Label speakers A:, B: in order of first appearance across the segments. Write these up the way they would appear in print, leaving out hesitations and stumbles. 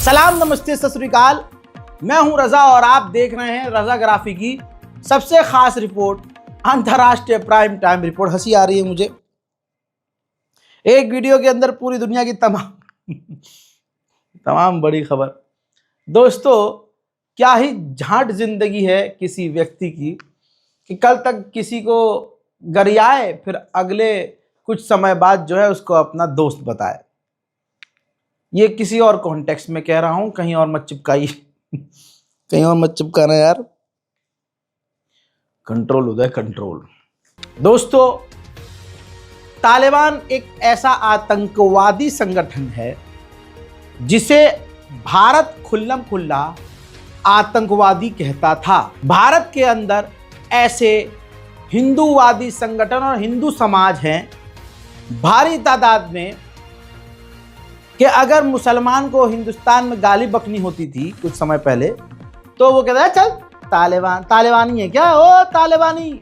A: सलाम, नमस्ते, सत श्री अकाल। मैं हूं रजा और आप देख रहे हैं रजाग्राफी की सबसे खास रिपोर्ट, अंतर्राष्ट्रीय प्राइम टाइम रिपोर्ट। हंसी आ रही है मुझे। एक वीडियो के अंदर पूरी दुनिया की तमाम बड़ी खबर। दोस्तों, क्या ही झांट जिंदगी है किसी व्यक्ति की कि कल तक किसी को गरियाए, फिर अगले कुछ समय बाद जो है उसको अपना दोस्त बताए। ये किसी और कॉन्टेक्स्ट में कह रहा हूं, कहीं और मत चिपकाइए कहीं और मत चिपकाना यार। कंट्रोल उदय, कंट्रोल। दोस्तों, तालिबान एक ऐसा आतंकवादी संगठन है जिसे भारत खुल्लम खुल्ला आतंकवादी कहता था। भारत के अंदर ऐसे हिंदूवादी संगठन और हिंदू समाज हैं भारी तादाद में कि अगर मुसलमान को हिंदुस्तान में गाली बकनी होती थी कुछ समय पहले, तो वो कहता है चल तालिबानी है क्या, ओ तालिबानी।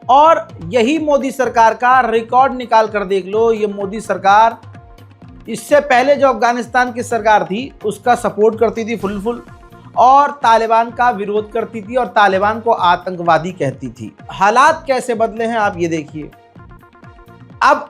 A: और यही मोदी सरकार का रिकॉर्ड निकाल कर देख लो। ये मोदी सरकार इससे पहले जो अफगानिस्तान की सरकार थी उसका सपोर्ट करती थी फुल और तालिबान का विरोध करती थी और तालिबान को आतंकवादी कहती थी। हालात कैसे बदले हैं आप ये देखिए। अब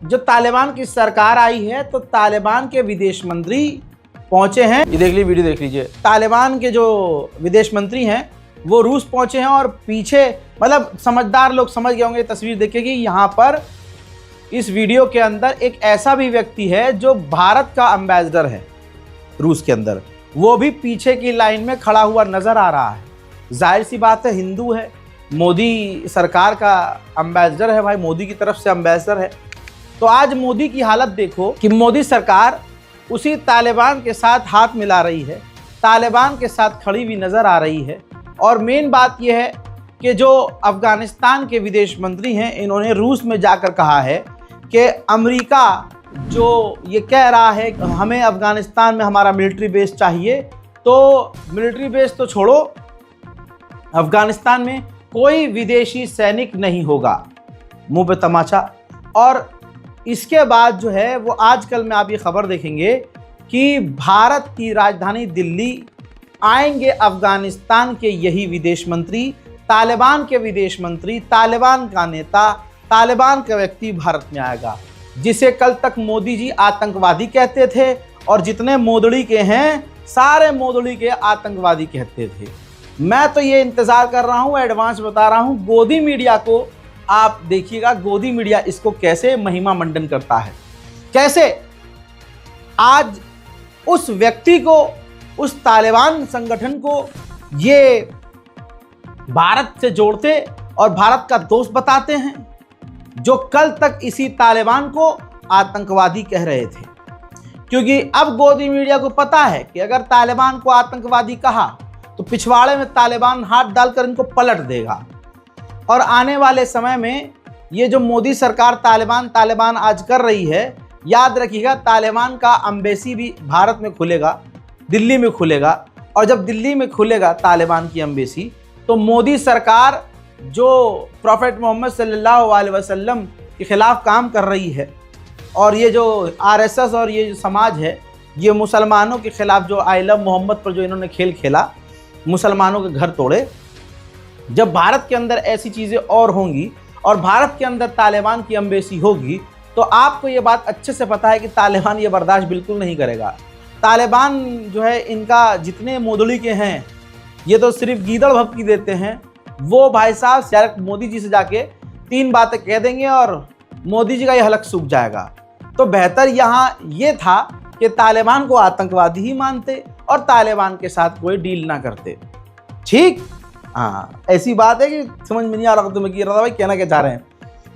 A: जो तालिबान की सरकार आई है तो तालिबान के विदेश मंत्री पहुंचे हैं। ये देख लीजिए, वीडियो देख लीजिए। तालिबान के जो विदेश मंत्री हैं वो रूस पहुंचे हैं और पीछे, मतलब समझदार लोग समझ गए होंगे तस्वीर देख के कि यहाँ पर इस वीडियो के अंदर एक ऐसा भी व्यक्ति है जो भारत का एम्बेसडर है रूस के अंदर। वो भी पीछे की लाइन में खड़ा हुआ नजर आ रहा है। जाहिर सी बात है, हिंदू है, मोदी सरकार का एम्बेसडर है भाई, मोदी की तरफ से एम्बेसडर है। तो आज मोदी की हालत देखो कि मोदी सरकार उसी तालिबान के साथ हाथ मिला रही है, तालिबान के साथ खड़ी हुई नजर आ रही है। और मेन बात यह है कि जो अफगानिस्तान के विदेश मंत्री हैं, इन्होंने रूस में जाकर कहा है कि अमेरिका जो ये कह रहा है कि हमें अफगानिस्तान में हमारा मिलिट्री बेस चाहिए, तो मिलिट्री बेस तो छोड़ो, अफगानिस्तान में कोई विदेशी सैनिक नहीं होगा। मुंह पे तमाचा। और इसके बाद जो है वो आजकल में आप ये खबर देखेंगे कि भारत की राजधानी दिल्ली आएंगे अफगानिस्तान के यही विदेश मंत्री, तालिबान के विदेश मंत्री, तालिबान का नेता, तालिबान का व्यक्ति भारत में आएगा, जिसे कल तक मोदी जी आतंकवादी कहते थे और जितने मोदड़ी के हैं सारे मोदड़ी के आतंकवादी कहते थे। मैं तो ये इंतजार कर रहा हूँ, एडवांस बता रहा हूँ, गोदी मीडिया को आप देखिएगा, गोदी मीडिया इसको कैसे महिमा मंडन करता है, कैसे आज उस व्यक्ति को, उस तालिबान संगठन को ये भारत से जोड़ते और भारत का दोस्त बताते हैं, जो कल तक इसी तालिबान को आतंकवादी कह रहे थे। क्योंकि अब गोदी मीडिया को पता है कि अगर तालिबान को आतंकवादी कहा तो पिछवाड़े में तालिबान हाथ डालकर इनको पलट देगा। और आने वाले समय में ये जो मोदी सरकार तालिबान आज कर रही है, याद रखिएगा तालिबान का एम्बेसी भी भारत में खुलेगा, दिल्ली में खुलेगा। और जब दिल्ली में खुलेगा तालिबान की एम्बेसी, तो मोदी सरकार जो प्रॉफेट मोहम्मद सल्लल्लाहु अलैहि वसल्लम के खिलाफ काम कर रही है और ये जो आरएसएस और ये जो समाज है, ये मुसलमानों के खिलाफ जो आई लव मोहम्मद पर जो इन्होंने खेल खेला, मुसलमानों के घर तोड़े, जब भारत के अंदर ऐसी चीज़ें और होंगी और भारत के अंदर तालिबान की एम्बेसी होगी, तो आपको ये बात अच्छे से पता है कि तालिबान ये बर्दाश्त बिल्कुल नहीं करेगा। तालिबान जो है, इनका जितने मोदड़ी के हैं, ये तो सिर्फ गीदड़ भपकी देते हैं। वो भाई साहब डायरेक्ट मोदी जी से जाके 3 बातें कह देंगे और मोदी जी का ये हलक सूख जाएगा। तो बेहतर यहाँ ये था कि तालिबान को आतंकवादी ही मानते और तालिबान के साथ कोई डील ना करते। ठीक, हाँ, ऐसी बात है कि समझ में नहीं आ रहा तुम्हें कि रहा भाई कहना क्या चाह रहे हैं,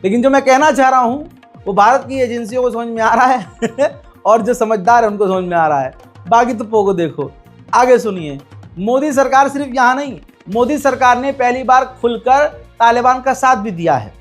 A: लेकिन जो मैं कहना चाह रहा हूँ वो भारत की एजेंसियों को समझ में आ रहा है और जो समझदार है उनको समझ में आ रहा है। बाकी तो पोगो देखो। आगे सुनिए। मोदी सरकार सिर्फ यहाँ नहीं, मोदी सरकार ने पहली बार खुलकर तालिबान का साथ भी दिया है।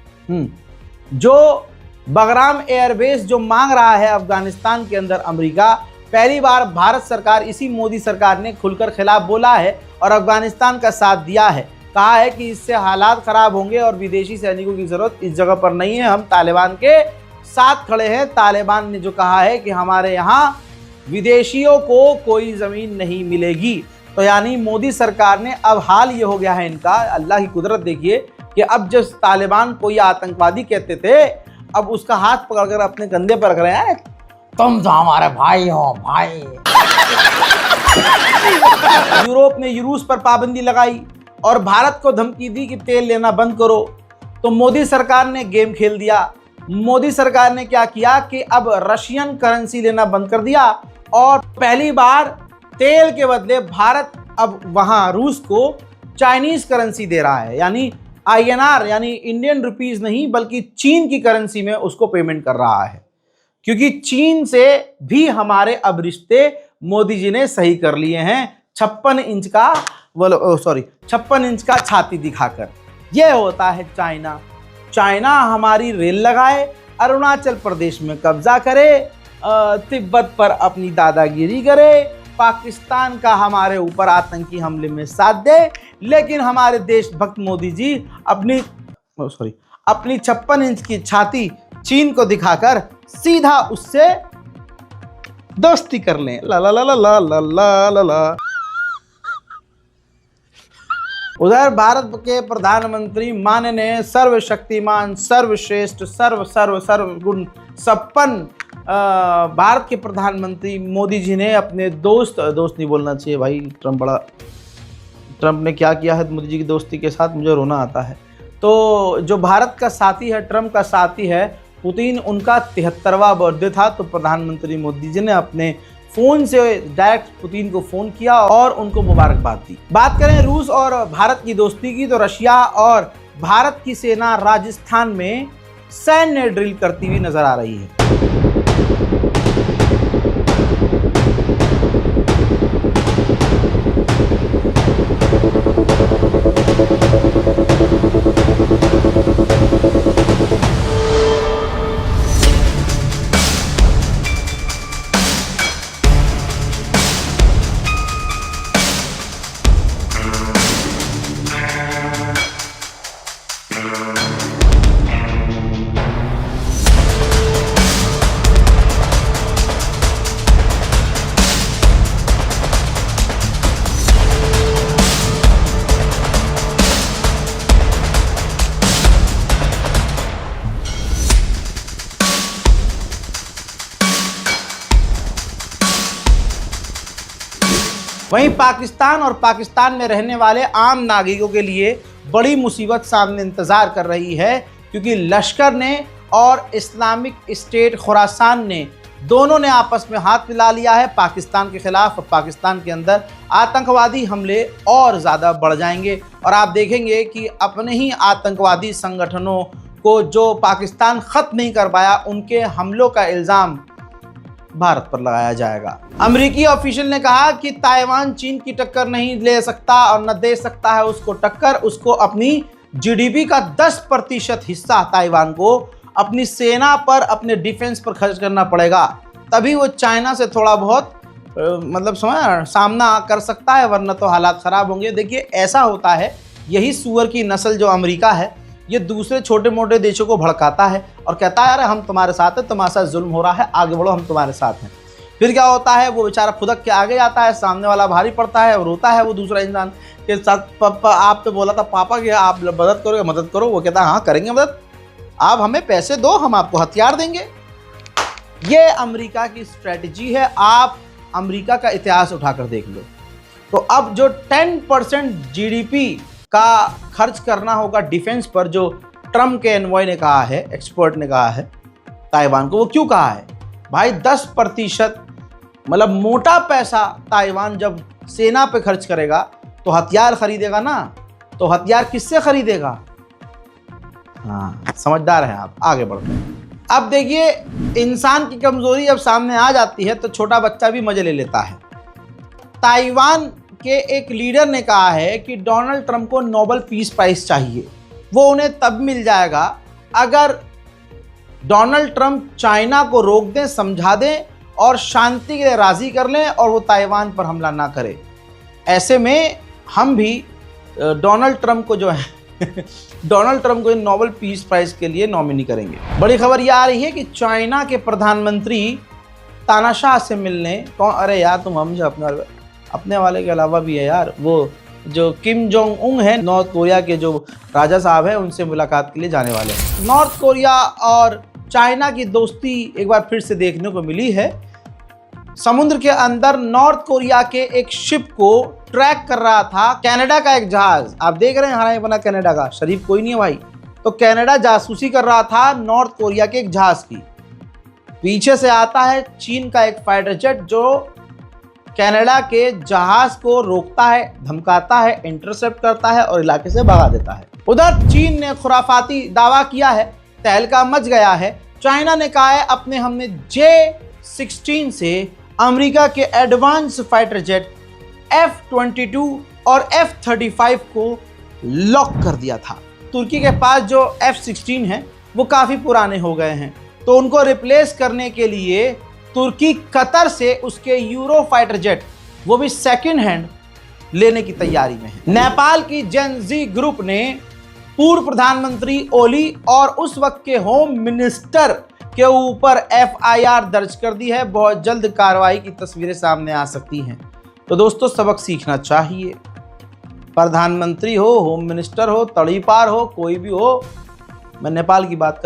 A: जो बगराम एयरबेस जो मांग रहा है अफगानिस्तान के अंदर अमेरिका, पहली बार भारत सरकार, इसी मोदी सरकार ने खुलकर खिलाफ बोला है और अफगानिस्तान का साथ दिया है। कहा है कि इससे हालात खराब होंगे और विदेशी सैनिकों की जरूरत इस जगह पर नहीं है, हम तालिबान के साथ खड़े हैं। तालिबान ने जो कहा है कि हमारे यहाँ विदेशियों को कोई जमीन नहीं मिलेगी। तो यानी मोदी सरकार ने अब हाल ये हो गया है इनका, अल्लाह की कुदरत देखिए कि अब जब तालिबान को ये आतंकवादी कहते थे, अब उसका हाथ पकड़कर अपने कंधे पर रख रहे हैं, तुम तो हमारे भाई हो भाई। यूरोप ने रूस पर पाबंदी लगाई और भारत को धमकी दी कि तेल लेना बंद करो। तो मोदी सरकार ने गेम खेल दिया। मोदी सरकार ने क्या किया कि अब रशियन करेंसी लेना बंद कर दिया और पहली बार तेल के बदले भारत अब वहां रूस को चाइनीज करेंसी दे रहा है, यानी INR यानी इंडियन रुपीस नहीं बल्कि चीन की करेंसी में उसको पेमेंट कर रहा है, क्योंकि चीन से भी हमारे अब रिश्ते मोदी जी ने सही कर लिए हैं 56 इंच का छाती दिखाकर। यह होता है चाइना। चाइना हमारी रेल लगाए, अरुणाचल प्रदेश में कब्जा करे, तिब्बत पर अपनी दादागिरी करे, पाकिस्तान का हमारे ऊपर आतंकी हमले में साथ दे, लेकिन हमारे देशभक्त मोदी जी अपनी 56 इंच की छाती चीन को दिखाकर सीधा उससे दोस्ती कर लें। ला ला ला ला ला ला ला ला ला। उधर भारत के प्रधानमंत्री माननीय सर्वशक्तिमान सर्वश्रेष्ठ सर्वगुण संपन्न भारत के प्रधानमंत्री मोदी जी ने अपने दोस्त नहीं बोलना चाहिए भाई, ट्रम्प ने क्या किया है मोदी जी की दोस्ती के साथ, मुझे रोना आता है। तो जो भारत का साथी है, ट्रम्प का साथी है पुतिन, उनका 73वां बर्थडे था। तो प्रधानमंत्री मोदी जी ने अपने फ़ोन से डायरेक्ट पुतिन को फ़ोन किया और उनको मुबारकबाद दी। बात करें रूस और भारत की दोस्ती की, तो रशिया और भारत की सेना राजस्थान में सैन्य ड्रिल करती हुई नजर आ रही है। वहीं पाकिस्तान और पाकिस्तान में रहने वाले आम नागरिकों के लिए बड़ी मुसीबत सामने इंतज़ार कर रही है, क्योंकि लश्कर ने और इस्लामिक स्टेट खुरासान ने दोनों ने आपस में हाथ मिला लिया है पाकिस्तान के खिलाफ। और पाकिस्तान के अंदर आतंकवादी हमले और ज़्यादा बढ़ जाएंगे और आप देखेंगे कि अपने ही आतंकवादी संगठनों को जो पाकिस्तान ख़त्म नहीं कर पाया, उनके हमलों का इल्ज़ाम भारत पर लगाया जाएगा। अमेरिकी ऑफिशियल ने कहा कि ताइवान चीन की टक्कर नहीं ले सकता और न दे सकता है उसको टक्कर। उसको अपनी GDP का 10% हिस्सा ताइवान को अपनी सेना पर, अपने डिफेंस पर खर्च करना पड़ेगा, तभी वो चाइना से थोड़ा बहुत सामना कर सकता है, वरना तो हालात ख़राब होंगे। देखिए ऐसा होता है, यही सूअर की नस्ल जो अमेरिका है, ये दूसरे छोटे मोटे देशों को भड़काता है और कहता है अरे हम तुम्हारे साथ हैं, तुम्हारे साथ जुल्म हो रहा है, आगे बढ़ो, हम तुम्हारे साथ हैं। फिर क्या होता है, वो बेचारा खुदक के आगे आता है, सामने वाला भारी पड़ता है और रोता है वो दूसरा इंसान के साथ, पापा आप तो बोला था पापा कि आप मदद करोगे, मदद करो। वो कहता है हाँ करेंगे मदद, आप हमें पैसे दो, हम आपको हथियार देंगे। ये अमेरिका की स्ट्रेटजी है। आप अमेरिका का इतिहास उठाकर देख लो। तो अब जो 10% GDP का खर्च करना होगा डिफेंस पर, जो ट्रम्प के एनवॉय ने कहा है, एक्सपर्ट ने कहा है ताइवान को, वो क्यों कहा है भाई? 10% मतलब मोटा पैसा ताइवान जब सेना पे खर्च करेगा तो हथियार खरीदेगा ना, तो हथियार किससे खरीदेगा? हाँ समझदार हैं आप, आगे बढ़ते हैं। अब देखिए इंसान की कमजोरी जब सामने आ जाती है तो छोटा बच्चा भी मजे ले लेता है। ताइवान के एक लीडर ने कहा है कि डोनाल्ड ट्रंप को नोबेल पीस प्राइज चाहिए। वो उन्हें तब मिल जाएगा अगर डोनाल्ड ट्रंप चाइना को रोक दें, समझा दें और शांति के लिए राज़ी कर लें और वो ताइवान पर हमला ना करे। ऐसे में हम भी डोनाल्ड ट्रंप को जो है डोनाल्ड ट्रंप को नोबेल पीस प्राइज के लिए नॉमिनी करेंगे। बड़ी खबर यह आ रही है कि चाइना के प्रधानमंत्री तानाशाह से मिलने कौन, अरे यार तुम हमसे अपने वाले के अलावा भी है यार, वो जो किम जोंग उन है नॉर्थ कोरिया के जो राजा साहब हैं, उनसे मुलाकात के लिए जाने वाले हैं। नॉर्थ कोरिया और चाइना की दोस्ती एक बार फिर से देखने को मिली है। समुद्र के अंदर नॉर्थ कोरिया के एक शिप को ट्रैक कर रहा था कनाडा का एक जहाज। आप देख रहे हैं हराए बना कनाडा का, शरीफ कोई नहीं है भाई। तो कनाडा जासूसी कर रहा था नॉर्थ कोरिया के एक जहाज की। पीछे से आता है चीन का एक फाइटर जेट जो कनाडा के जहाज को रोकता है, धमकाता है, इंटरसेप्ट करता है और इलाके से भगा देता है। उधर चीन ने खुराफाती दावा किया है, तहलका मच गया है। चाइना ने कहा है अपने हमने J-16 से अमेरिका के एडवांस फाइटर जेट F-22 और F-35 को लॉक कर दिया था। तुर्की के पास जो F-16 है वो काफ़ी पुराने हो गए हैं, तो उनको रिप्लेस करने के लिए तुर्की कतर से उसके यूरो फाइटर जेट, वो भी सेकंड हैंड, लेने की तैयारी में है। नेपाल की जेनजी ग्रुप ने पूर्व प्रधानमंत्री ओली और उस वक्त के होम मिनिस्टर के ऊपर FIR दर्ज कर दी है। बहुत जल्द कार्रवाई की तस्वीरें सामने आ सकती हैं। तो दोस्तों सबक सीखना चाहिए। प्रधानमंत्री हो, होम मिनिस्टर हो, तड़ीपार हो, कोई भी हो, मैं नेपाल की बात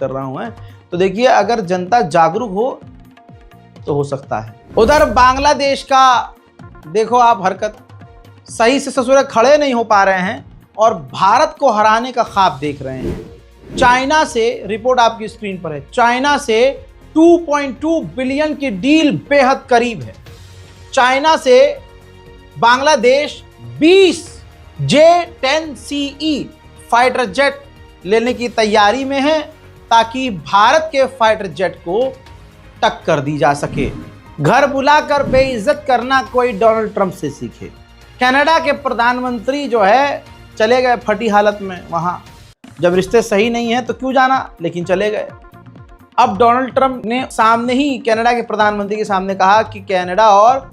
A: कर रहा हूँ। तो देखिए अगर जनता जागरूक हो तो हो सकता है। उधर बांग्लादेश का देखो आप हरकत, सही से ससुरे खड़े नहीं हो पा रहे हैं और भारत को हराने का ख्वाब देख रहे हैं। चाइना से, रिपोर्ट आपकी स्क्रीन पर है, चाइना से 2.2 बिलियन की डील बेहद करीब है। चाइना से बांग्लादेश 20 J-10CE फाइटर जेट लेने की तैयारी में है ताकि भारत के फाइटर जेट को टक्कर दी जा सके। घर बुलाकर बेइज्जत करना कोई डोनाल्ड ट्रंप से सीखे। कनाडा के प्रधानमंत्री जो है चले गए फटी हालत में वहां, जब रिश्ते सही नहीं है तो क्यों जाना, लेकिन चले गए। अब डोनाल्ड ट्रंप ने सामने ही कनाडा के प्रधानमंत्री के सामने कहा कि कनाडा और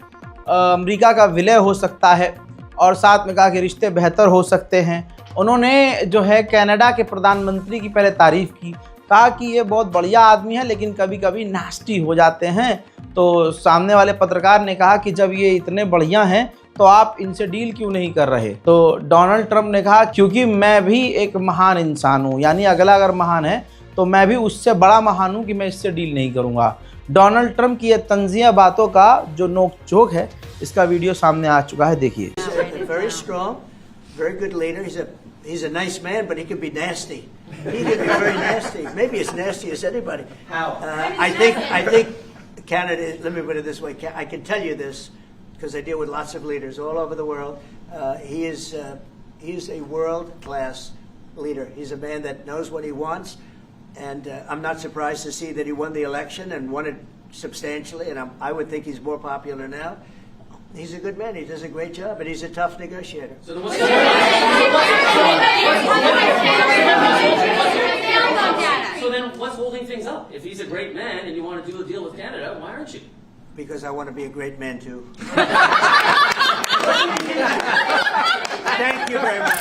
A: अमेरिका का विलय हो सकता है और साथ में कहा कि रिश्ते बेहतर हो सकते हैं। उन्होंने जो है कनाडा के प्रधानमंत्री की पहले तारीफ की, कहा कि ये बहुत बढ़िया आदमी है लेकिन कभी कभी नास्टी हो जाते हैं। तो सामने वाले पत्रकार ने कहा कि जब ये इतने बढ़िया हैं तो आप इनसे डील क्यों नहीं कर रहे। तो डोनाल्ड ट्रंप ने कहा क्योंकि मैं भी एक महान इंसान हूँ, यानी अगला अगर महान है तो मैं भी उससे बड़ा महान हूँ कि मैं इससे डील नहीं करूँगा। डोनाल्ड ट्रंप की ये तंजिया बातों का जो नोक झोंक है, इसका वीडियो सामने आ चुका है, देखिए।
B: He's a nice man, but he can be nasty. He can be very nasty. Maybe as nasty as anybody.
C: How?
B: I think Canada. Let me put it this way. I can tell you this because I deal with lots of leaders all over the world. He is a world-class leader. He's a man that knows what he wants, and I'm not surprised to see that he won the election and won it substantially. And I would think he's more popular now. He's a good man. He does a great job, and he's a tough negotiator.
C: So then what's holding things up? If he's a great man and you want to do a deal with Canada, why aren't you?
B: Because I want to be a great man too. Thank you very much.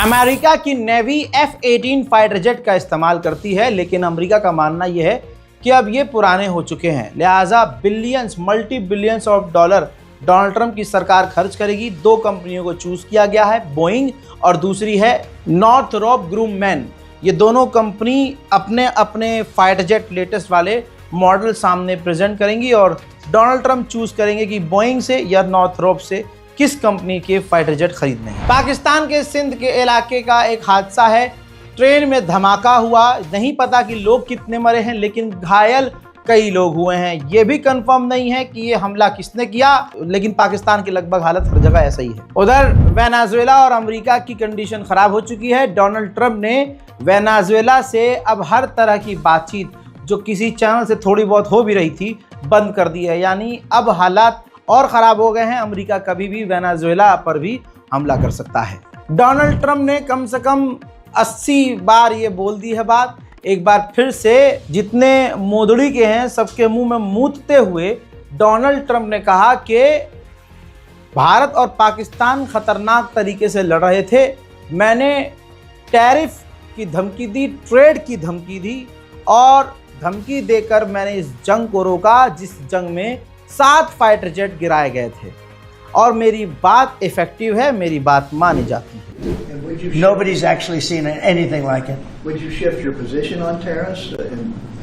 A: America की navy F-18 fighter jet का इस्तेमाल करती है, लेकिन America का मानना यह है कि अब ये पुराने हो चुके हैं, लिहाजा billions, multi billions of dollar Donald Trump की सरकार खर्च करेगी। दो कंपनियों को चूज किया गया है, बोइंग और दूसरी है नॉर्थरोप ग्रूमैन। ये दोनों कंपनी अपने अपने फाइटर जेट लेटेस्ट वाले मॉडल सामने प्रेजेंट करेंगी और डोनाल्ड ट्रंप चूज करेंगे कि बोइंग से या नॉर्थरोप से किस कंपनी के फाइटर जेट खरीदने हैं। पाकिस्तान के सिंध के इलाके का एक हादसा है, ट्रेन में धमाका हुआ, नहीं पता कि लोग कितने मरे हैं, लेकिन घायल कई लोग हुए हैं। ये भी कंफर्म नहीं है कि ये हमला किसने किया, लेकिन पाकिस्तान की लगभग हालत हर जगह ऐसा ही है। उधर वेनेजुएला और अमेरिका की कंडीशन खराब हो चुकी है। डोनाल्ड ट्रंप ने वेनेजुएला से अब हर तरह की बातचीत जो किसी चैनल से थोड़ी बहुत हो भी रही थी बंद कर दी है, यानी अब हालात और ख़राब हो गए हैं। अमेरिका कभी भी वेनेजुएला पर भी हमला कर सकता है। डोनाल्ड ट्रंप ने कम से कम 80 बार ये बोल दी है बात, एक बार फिर से जितने मोदड़ी के हैं सबके मुंह में मूतते हुए डोनाल्ड ट्रंप ने कहा कि भारत और पाकिस्तान खतरनाक तरीके से लड़ रहे थे। मैंने टैरिफ की धमकी दी, ट्रेड की धमकी दी और धमकी देकर मैंने इस जंग को रोका जिस जंग में 7 फाइटर जेट गिराए गए थे और मेरी बात इफेक्टिव है, मेरी बात मानी जाती है।
B: Nobody's actually seen anything like it.
D: Would you shift your position on tariffs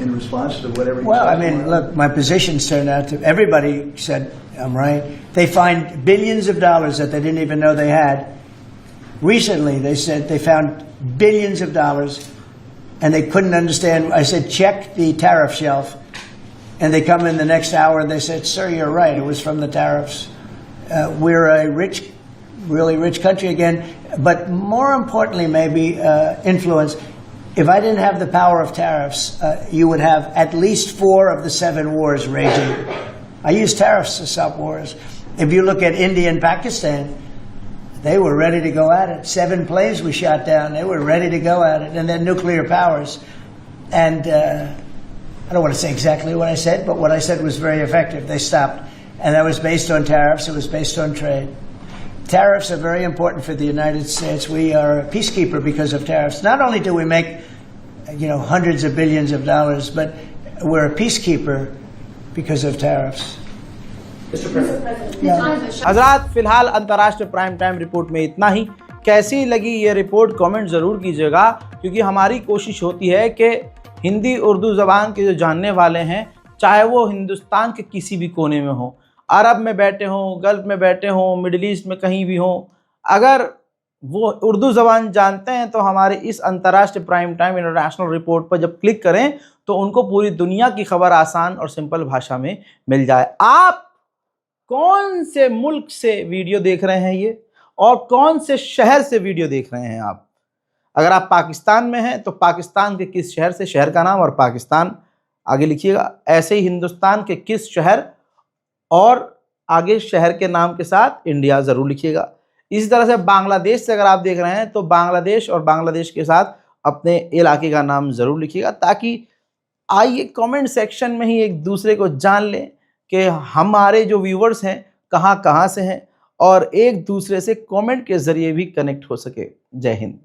D: in response to whatever?
B: Well, I mean, look, my positions turned out to, everybody said I'm right. They find billions of dollars that they didn't even know they had. Recently, they said they found billions of dollars and they couldn't understand. I said, check the tariff shelf. And they come in the next hour and they said, sir, you're right. It was from the tariffs. We're a rich, really rich country again. But more importantly, maybe influence. If I didn't have the power of tariffs, you would have at least 4 of the 7 wars raging. I used tariffs to stop wars. If you look at India and Pakistan, they were ready to go at it. 7 planes we shot down. They were ready to go at it. And they're nuclear powers. And I don't want to say exactly what I said, but what I said was very effective. They stopped. And that was based on tariffs. It was based on trade. Tariffs are very important for the United States. We are a peacekeeper because of tariffs. Not only do we make, hundreds of billions of dollars, but we're a peacekeeper because of tariffs.
C: Mr. President.
A: हजरात, फिलहाल अंतर्राष्ट्रीय prime time report में इतना ही। कैसी लगी ये report comment ज़रूर कीजिएगा, क्योंकि हमारी कोशिश होती है कि हिंदी उर्दू ज़बान के जो जानने वाले हैं, चाहे वो हिंदुस्तान के किसी भी कोने में हो, अरब में बैठे हों, गल्फ़ में बैठे हों, मिडिल ईस्ट में कहीं भी हों, अगर वो उर्दू ज़बान जानते हैं तो हमारे इस अंतर्राष्ट्रीय प्राइम टाइम इंटरनेशनल रिपोर्ट पर जब क्लिक करें तो उनको पूरी दुनिया की खबर आसान और सिंपल भाषा में मिल जाए। आप कौन से मुल्क से वीडियो देख रहे हैं ये, और कौन से शहर से वीडियो देख रहे हैं आप? अगर आप पाकिस्तान में हैं तो पाकिस्तान के किस शहर से, शहर का नाम और पाकिस्तान आगे लिखिएगा। ऐसे ही हिंदुस्तान के किस शहर और आगे शहर के नाम के साथ इंडिया ज़रूर लिखिएगा। इसी तरह से बांग्लादेश से अगर आप देख रहे हैं तो बांग्लादेश और बांग्लादेश के साथ अपने इलाके का नाम ज़रूर लिखिएगा, ताकि आइए कमेंट सेक्शन में ही एक दूसरे को जान लें कि हमारे जो व्यूवर्स हैं कहाँ कहाँ से हैं और एक दूसरे से कमेंट के ज़रिए भी कनेक्ट हो सके। जय हिंद।